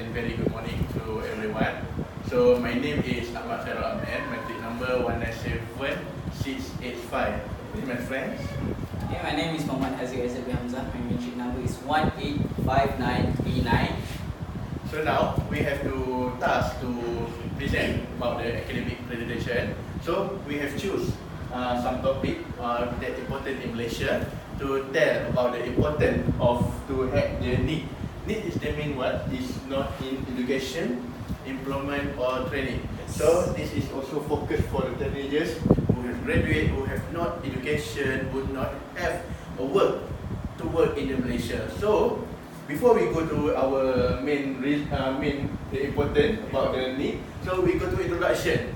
and very good morning to everyone. So my name is Ahmad Khairul Ahmed, my tick number 197685. With my friends. Yeah, my name is Muhammad Haziq Azabi Hamzah. My matric number is 1859B9. So now we have to task to present about the academic presentation. So we have choose some topic that important in Malaysia to tell about the importance of to have the need. Need is the main word is not in education, employment or training. So this is also focused for the teenagers who have graduate, who have not education, would not have a work to work in Malaysia. So before we go to our main the important about the need, so we go to introduction.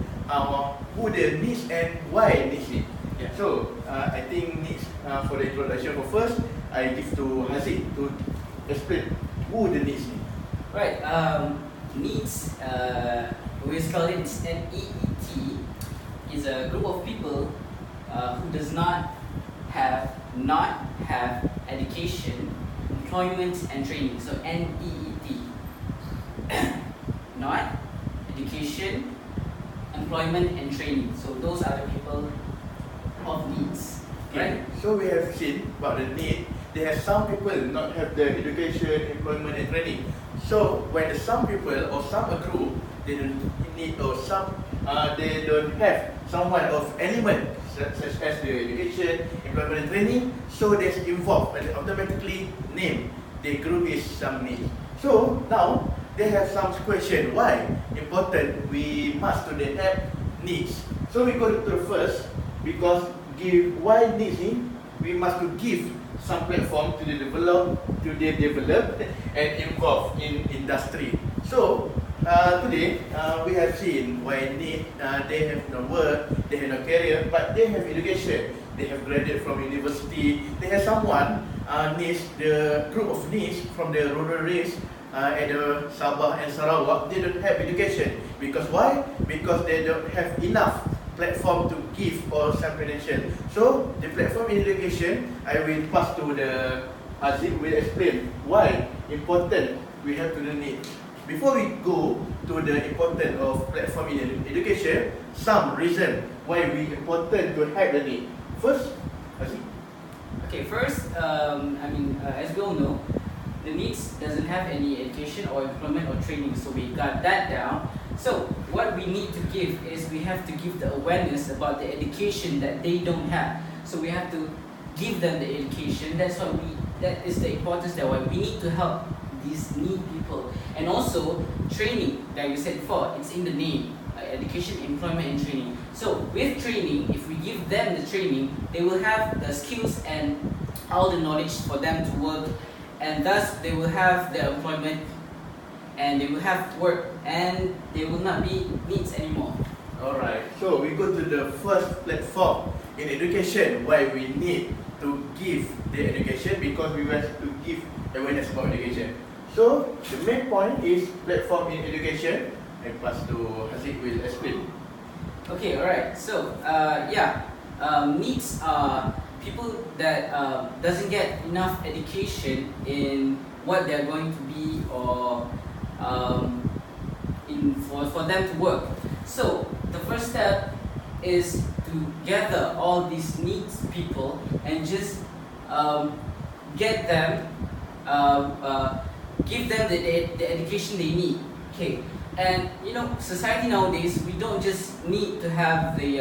Who the needs and why needs it. Yeah. So I think needs for the introduction. But first, I give to Haziq to explain who the needs. Right. Needs. We call it NEET. Is a group of people who does not have education, employment and training. So NEET. Not education, employment and training. So those are the people of needs. Okay. Right? So we have seen about the need. There are some people not have the education, employment and training. So when some people or some group they don't need or some they don't have someone of element such as the education, employment and training, so they're involved and automatically name the group is some need. So now they have some question why important we must to the have needs. So we go to the first because give why needs we must to give some platform to the develop and involve in industry. So today we have seen why need they have no work, they have no career, but they have education. They have graduated from university. They have someone needs the group of needs from the rural areas at the Sabah and Sarawak. They don't have education because why? Because they don't have enough platform to give or some credential. So the platform in education, I will pass to the Haziq will explain why important we have to the need. Before we go to the importance of platform in education, some reason why we important to have the need. First, Haziq. Okay, first, as we all know, the needs doesn't have any education or employment or training, so we got that down. So what we need to give is we have to give the awareness about the education that they don't have. So we have to give them the education. That is the importance that why we need to help these need people. And also training, like we said before, it's in the name, education, employment and training. So with training, if we give them the training, they will have the skills and all the knowledge for them to work, and thus they will have their employment and they will have work and they will not be needs anymore. Alright, so we go to the first platform in education why we need to give the education because we want to give awareness about education. So the main point is platform in education. I pass to Haziq will explain. Okay, alright. So needs are people that doesn't get enough education in what they're going to be or for them to work. So the first step is to gather all these needs people and just get them, give them the education they need. Okay, and you know, society nowadays we don't just need to have the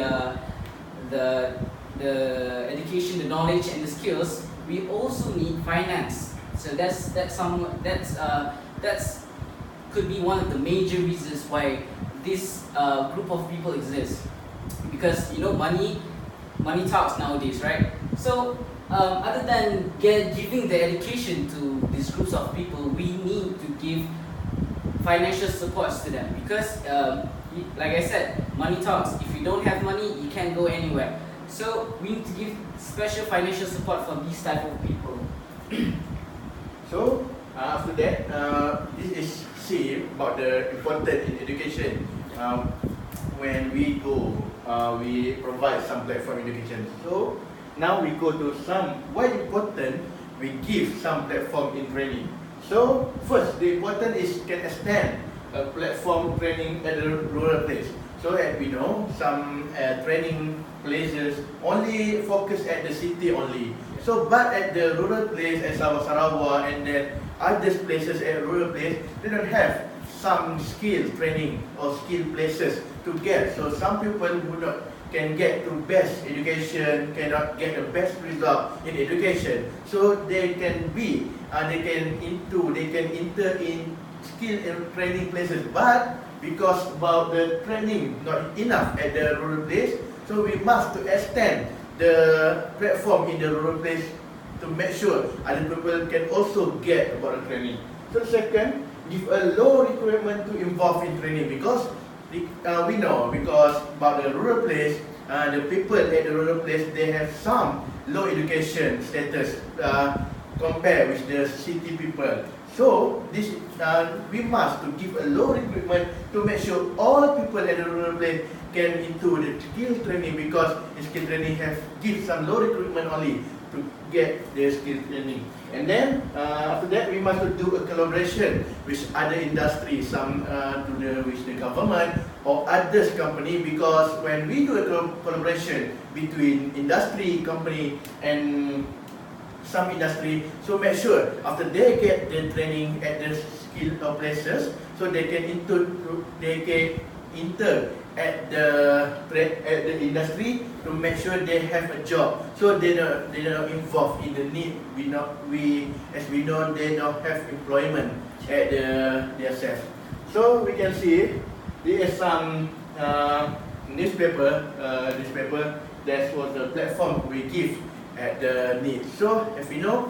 education, the knowledge and the skills. We also need finance. So that's could be one of the major reasons why this group of people exists, because you know money talks nowadays, right? So other than giving the education to these groups of people, we need to give financial supports to them because like I said, money talks. If you don't have money, you can't go anywhere. So we need to give special financial support for these type of people. So after that, this is see about the important in education. When we go, we provide some platform education. So now we go to some why important we give some platform in training. So first, the important is can extend a platform training at the rural place. So as we know, some training places only focus at the city only. So but at the rural place as Sarawak and then other places at rural place, they don't have some skill training or skill places to get. So some people who not can get to best education, cannot get the best result in education. So they can be, they can enter in skill and training places. But because about the training not enough at the rural place, so we must to extend the platform in the rural place to make sure other people can also get about the training. So second, give a low requirement to involve in training because we know because about the rural place, the people at the rural place they have some low education status compared with the city people. So this we must to give a low recruitment to make sure all people at the rural place can into the skill training because the skill training have give some low recruitment only to get the skill training. And then after that we must do a collaboration with other industries, some with the government or others company because when we do a collaboration between industry, company and some industry, so make sure after they get the training at the skill places, so they can enter at the industry to make sure they have a job. So they not involved in the need. As we know they don't have employment at their self. So we can see there is some newspaper that was the platform we give at the need. So as we know,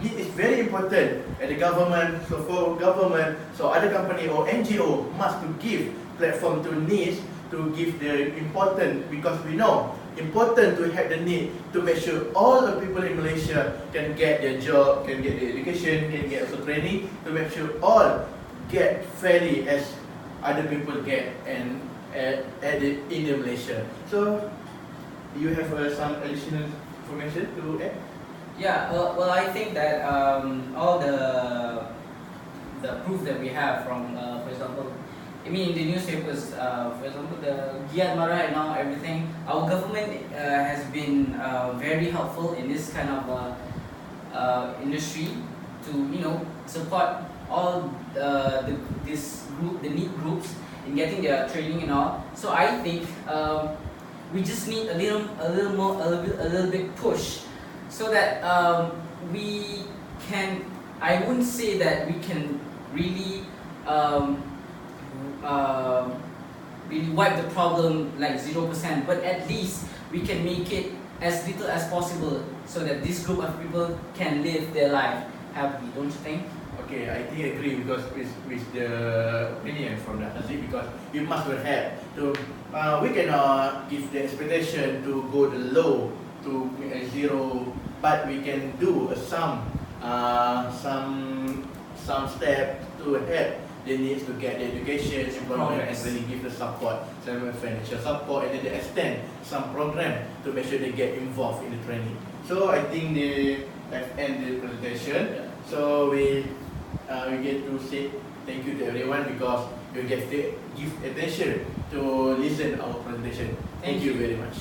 it is very important at the government. So for government, so other company or NGO must to give platform to needs to give the important because we know important to have the need to make sure all the people in Malaysia can get their job, can get their education, can get also training to make sure all get fairly as other people get and in the Malaysia. So you have some additional information to add? Yeah, well, I think that all the proof that we have from, for example, I mean in the newspapers, for example, the Giat Mara and all everything, our government has been very helpful in this kind of industry to support all the need groups in getting their training and all. So I think we just need a little bit push so that we can. I wouldn't say that we can really really wipe the problem like 0%, but at least we can make it as little as possible so that this group of people can live their life happily. Don't you think? Okay, I think I agree because with the opinion from the Haziq because we must have to we cannot give the expectation to go the low to zero, but we can do some step to help they need to get the education, employment, and really give the support, some financial support, and then they extend some program to make sure they get involved in the training. So I think they have ended the presentation. So we get to say thank you to everyone because you get to give attention to listen our presentation. Thank you very much.